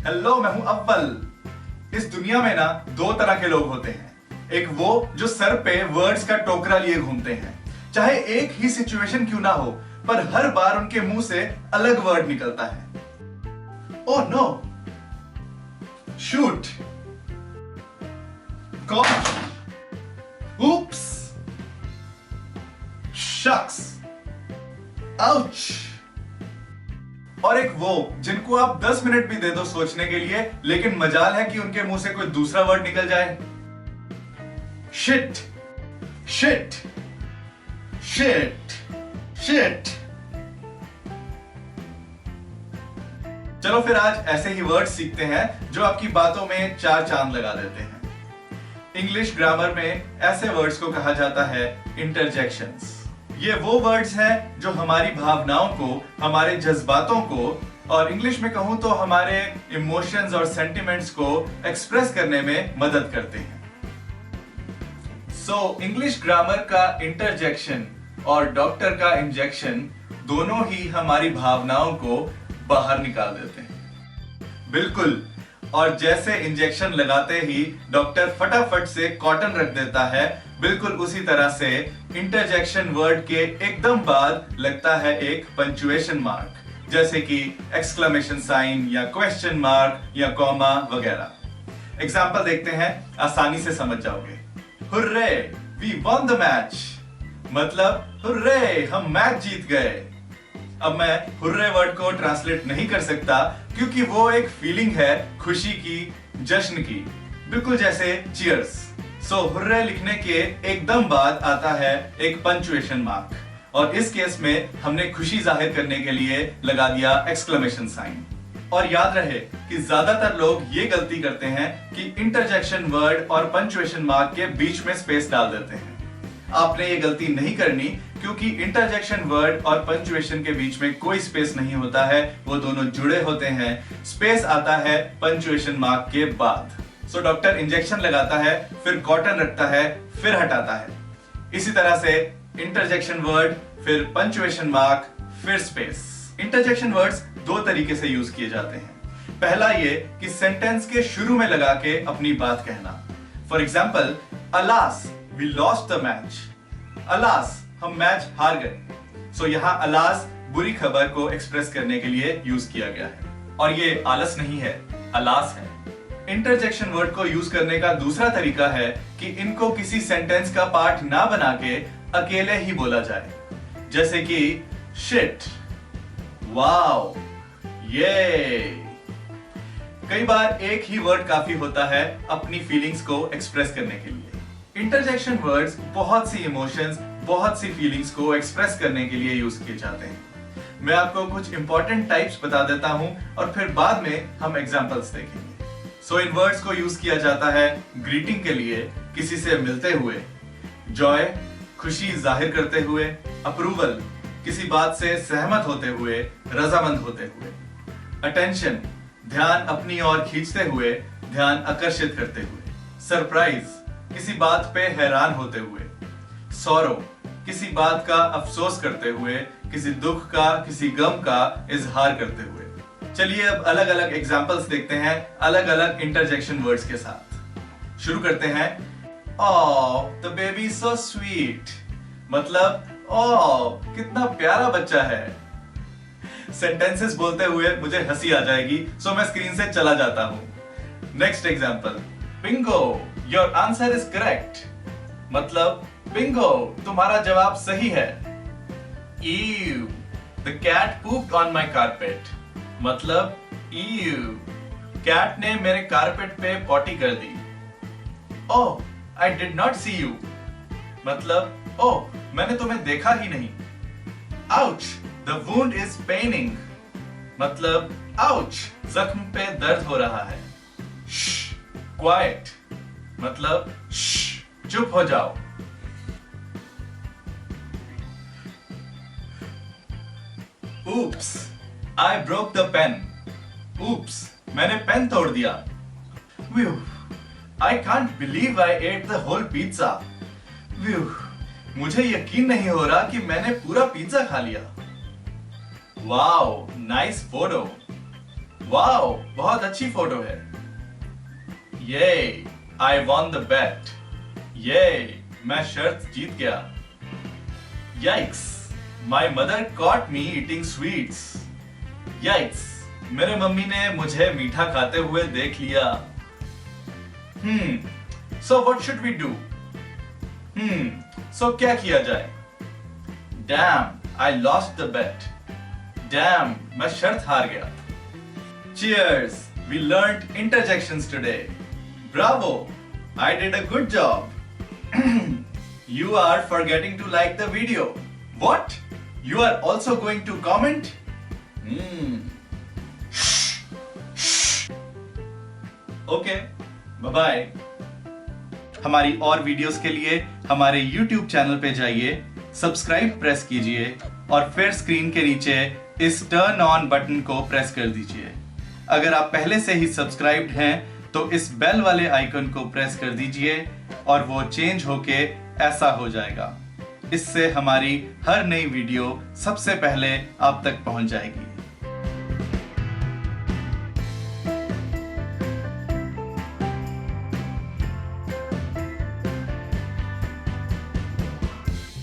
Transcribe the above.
Hello, मैं हूं अव्वल। इस दुनिया में ना दो तरह के लोग होते हैं। एक वो जो सर पे वर्ड्स का टोकरा लिए घूमते हैं, चाहे एक ही सिचुएशन क्यों ना हो, पर हर बार उनके मुंह से अलग वर्ड निकलता है। Oh no, shoot, gosh, oops, shucks, ouch. और एक वो जिनको आप 10 मिनट भी दे दो सोचने के लिए, लेकिन मजाल है कि उनके मुंह से कोई दूसरा वर्ड निकल जाए। Shit, shit, shit, shit. चलो फिर आज ऐसे ही वर्ड सीखते हैं जो आपकी बातों में चार चांद लगा देते हैं। इंग्लिश ग्रामर में ऐसे वर्ड्स को कहा जाता है इंटरजेक्शंस। ये वो वर्ड्स हैं जो हमारी भावनाओं को, हमारे जज्बातों को, और इंग्लिश में कहूं तो हमारे इमोशंस और सेंटिमेंट्स को एक्सप्रेस करने में मदद करते हैं। सो इंग्लिश ग्रामर का इंटरजेक्शन और डॉक्टर का इंजेक्शन दोनों ही हमारी भावनाओं को बाहर निकाल देते हैं। बिल्कुल, और जैसे इंजेक्शन लगाते ही डॉक्टर फटाफट से कॉटन रख देता है, बिल्कुल उसी तरह से इंटरजेक्शन वर्ड के एकदम बाद लगता है एक पंक्चुएशन मार्क, जैसे कि एक्सक्लेमेशन साइन या क्वेश्चन मार्क या कॉमा वगैरह। एग्जांपल देखते हैं, आसानी से समझ जाओगे। Hurray, we won the match, मतलब हुर्रे, हम मैच जीत गए। अब मैं हुर्रे वर्ड को ट्रांसलेट नहीं कर सकता क्योंकि वो एक फीलिंग है खुशी की, जश्न की, बिल्कुल जैसे चीयर्स। सो हुर्रे लिखने के एकदम बाद आता है एक पंक्चुएशन मार्क, और इस केस में हमने खुशी जाहिर करने के लिए लगा दिया एक्सक्लेमेशन साइन। और याद रहे कि ज्यादातर लोग ये गलती करते हैं कि इंटरजेक्शन वर्ड और पंक्चुएशन मार्क के बीच में स्पेस डाल देते हैं। आपने ये गलती नहीं करनी, क्योंकि इंटरजेक्शन वर्ड और पंक्चुएशन के बीच में कोई स्पेस नहीं होता है, वो दोनों जुड़े होते हैं। स्पेस आता है पंक्चुएशन मार्क के बाद। सो डॉक्टर इंजेक्शन लगाता है, फिर कॉटन रखता है, फिर हटाता है। इसी तरह से इंटरजेक्शन वर्ड, फिर पंक्चुएशन मार्क, फिर स्पेस। इंटरजेक्शन वर्ड्स दो तरीके से यूज किए जाते हैं। पहला ये कि सेंटेंस के शुरू में लगा के अपनी बात कहना। For example, alas we lost the match, alas हम मैच हार गए। सो यहाँ अलास बुरी खबर को एक्सप्रेस करने के लिए यूज किया गया है, और ये आलस नहीं है, अलास है। इंटरजेक्शन वर्ड को यूज करने का दूसरा तरीका है कि इनको किसी सेंटेंस का पार्ट ना बना के अकेले ही बोला जाए, जैसे कि शिट, वाओ, ये। कई बार एक ही वर्ड काफी होता है अपनी फीलिंग्स को एक्सप्रेस करने के लिए। इंटरजेक्शन वर्ड्स बहुत सी इमोशंस, बहुत सी फीलिंग्स को एक्सप्रेस करने के लिए यूज किए जाते हैं। मैं आपको कुछ इंपॉर्टेंट टाइप्स बता देता हूं और फिर बाद में हम एग्जांपल्स देखेंगे। सो इन वर्ड्स को यूज किया जाता है ग्रीटिंग के लिए, किसी से मिलते हुए, जॉय, खुशी जाहिर करते हुए, अप्रूवल, किसी बात से सहमत होते हुए, रजामंद होते हुए, अटेंशन, ध्यान अपनी ओर खींचते हुए, ध्यान आकर्षित करते हुए, सरप्राइज, किसी बात पे हैरान होते हुए, सॉरो, किसी बात का अफसोस करते हुए, किसी दुख का, किसी गम का इजहार करते हुए। चलिए अब अलग अलग एग्जांपल्स देखते हैं अलग अलग इंटरजेक्शन वर्ड्स के साथ। शुरू करते हैं। ओह, द बेबी सो स्वीट, मतलब ओह, कितना प्यारा बच्चा है। सेंटेंसेस बोलते हुए मुझे हंसी आ जाएगी, सो मैं स्क्रीन से चला जाता हूं। Next example, Bingo, your answer is correct, मतलब बिंगो, तुम्हारा जवाब सही है। Ew, the cat pooped on my carpet, मतलब ew, कैट ने मेरे कारपेट पे पॉटी कर दी। Oh, I did not see you, मतलब ओह, मैंने तुम्हें देखा ही नहीं। Ouch, the wound is paining, मतलब ouch, जख्म पे दर्द हो रहा है। Shh, quiet, मतलब shh, चुप हो जाओ। Oops, I broke the pen. Oops, मैंने पेन तोड़ दिया। Phew, I can't believe I ate the whole pizza. Phew, मुझे यकीन नहीं हो रहा कि मैंने पूरा पिज्जा खा लिया। Wow, nice photo. वाओ, बहुत अच्छी फोटो है। ये आई वॉन द बेट। ये मैं शर्त जीत गया। Yikes! My mother caught me eating sweets. Yikes! मेरे मम्मी ने मुझे मीठा खाते हुए देख लिया। So what should we do? So क्या किया जाए? Damn! I lost the bet. Damn! मैं शर्त हार गया। Cheers! We learned interjections today. Bravo! I did a good job. You are forgetting to like the video. What? You are also going to comment? Okay. Bye-bye. हमारी और videos के लिए हमारे YouTube channel पे जाइए, सब्सक्राइब प्रेस कीजिए और फिर स्क्रीन के नीचे इस टर्न ऑन बटन को प्रेस कर दीजिए। अगर आप पहले से ही सब्सक्राइब्ड हैं तो इस बेल वाले आइकन को प्रेस कर दीजिए और वो चेंज होके ऐसा हो जाएगा। इससे हमारी हर नई वीडियो सबसे पहले आप तक पहुंच जाएगी।